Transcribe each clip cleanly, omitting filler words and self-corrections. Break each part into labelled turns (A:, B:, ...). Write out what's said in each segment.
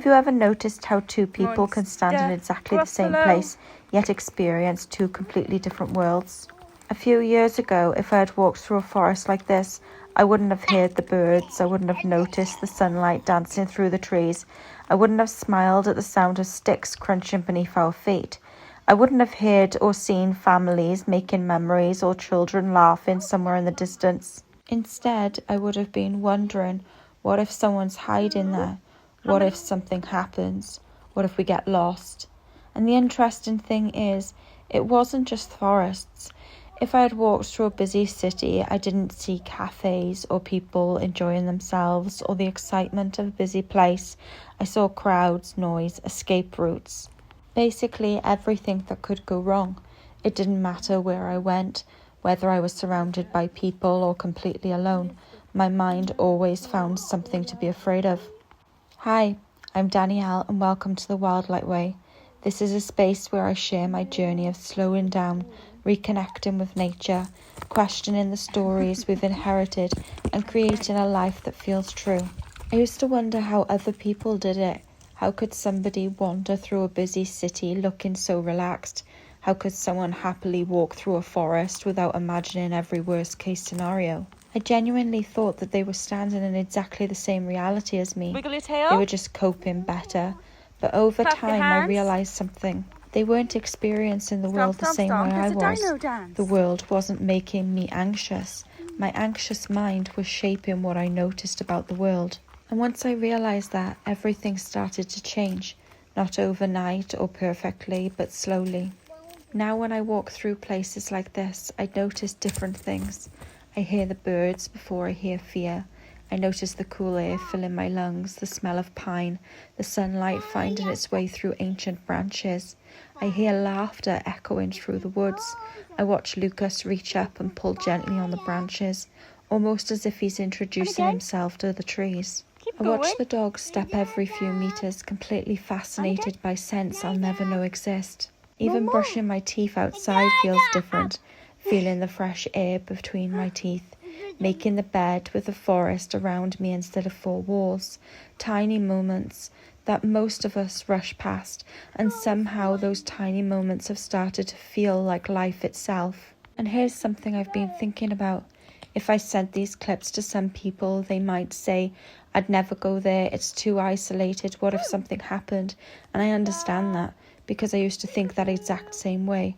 A: Have you ever noticed how two people can stand in exactly the same place, yet experience two completely different worlds? A few years ago, if I had walked through a forest like this, I wouldn't have heard the birds, I wouldn't have noticed the sunlight dancing through the trees, I wouldn't have smiled at the sound of sticks crunching beneath our feet. I wouldn't have heard or seen families making memories or children laughing somewhere in the distance. Instead, I would have been wondering, what if someone's hiding there? What if something happens? What if we get lost? And the interesting thing is, it wasn't just forests. If I had walked through a busy city, I didn't see cafes or people enjoying themselves or the excitement of a busy place. I saw crowds, noise, escape routes. Basically everything that could go wrong. It didn't matter where I went, whether I was surrounded by people or completely alone. My mind always found something to be afraid of. Hi, I'm Danielle and welcome to the Wildlight Way. This is a space where I share my journey of slowing down, reconnecting with nature, questioning the stories we've inherited and creating a life that feels true. I used to wonder how other people did it. How could somebody wander through a busy city looking so relaxed? How could someone happily walk through a forest without imagining every worst case scenario? I genuinely thought that they were standing in exactly the same reality as me.
B: Wiggle your tail.
A: They were just coping better. But over time I realised something. They weren't experiencing the world the same way I was. The world wasn't making me anxious. My anxious mind was shaping what I noticed about the world. And once I realised that, everything started to change. Not overnight or perfectly, but slowly. Now when I walk through places like this, I notice different things. I hear the birds before I hear fear. I notice the cool air filling my lungs, the smell of pine, the sunlight finding its way through ancient branches. I hear laughter echoing through the woods. I watch Lucas reach up and pull gently on the branches, almost as if he's introducing himself to the trees. I watch the dogs step every few meters, completely fascinated by scents I'll never know exist. Even brushing my teeth outside feels different, feeling the fresh air between my teeth, making the bed with the forest around me instead of four walls. Tiny moments that most of us rush past, and somehow those tiny moments have started to feel like life itself. And here's something I've been thinking about. If I sent these clips to some people, they might say, I'd never go there, it's too isolated, what if something happened? And I understand that, because I used to think that exact same way.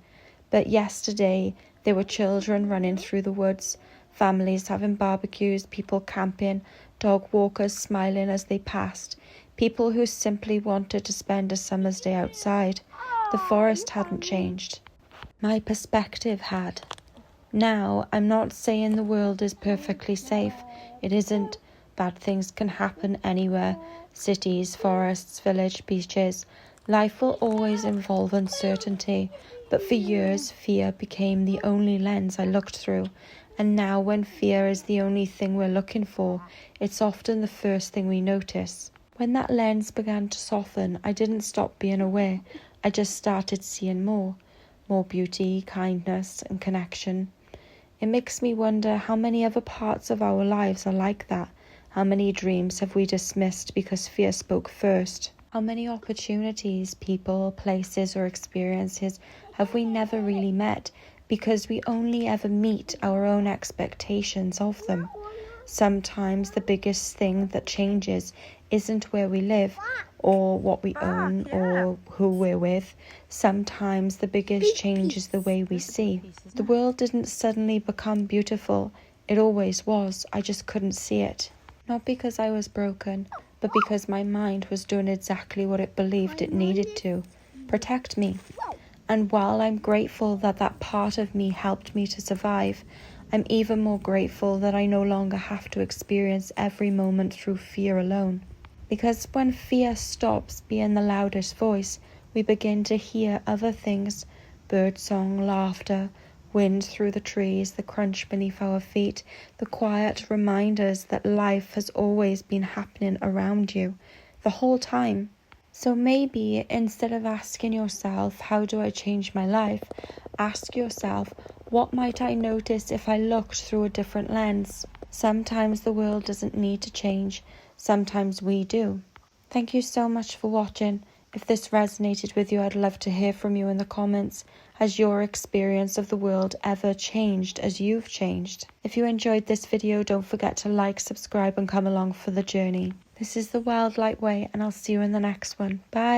A: But yesterday, there were children running through the woods, families having barbecues, people camping, dog walkers smiling as they passed, people who simply wanted to spend a summer's day outside. The forest hadn't changed. My perspective had. Now, I'm not saying the world is perfectly safe. It isn't. Bad things can happen anywhere. Cities, forests, village, beaches. Life will always involve uncertainty. But for years, fear became the only lens I looked through. And now when fear is the only thing we're looking for, it's often the first thing we notice. When that lens began to soften, I didn't stop being aware. I just started seeing more. More beauty, kindness, and connection. It makes me wonder how many other parts of our lives are like that. How many dreams have we dismissed because fear spoke first? How many opportunities, people, places, or experiences have we never really met because we only ever meet our own expectations of them? Sometimes the biggest thing that changes isn't where we live or what we own or who we're with. Sometimes the biggest change is the way we see. The world didn't suddenly become beautiful. It always was. I just couldn't see it. Not because I was broken, but because my mind was doing exactly what it believed it needed to. Protect me. And while I'm grateful that that part of me helped me to survive, I'm even more grateful that I no longer have to experience every moment through fear alone. Because when fear stops being the loudest voice, we begin to hear other things, birdsong, laughter, wind through the trees, the crunch beneath our feet, the quiet reminders that life has always been happening around you, the whole time. So maybe instead of asking yourself, how do I change my life? Ask yourself, what might I notice if I looked through a different lens? Sometimes the world doesn't need to change. Sometimes we do. Thank you so much for watching. If this resonated with you, I'd love to hear from you in the comments. Has your experience of the world ever changed as you've changed? If you enjoyed this video, don't forget to like, subscribe, and come along for the journey. This is the Wildlight Way, and I'll see you in the next one. Bye.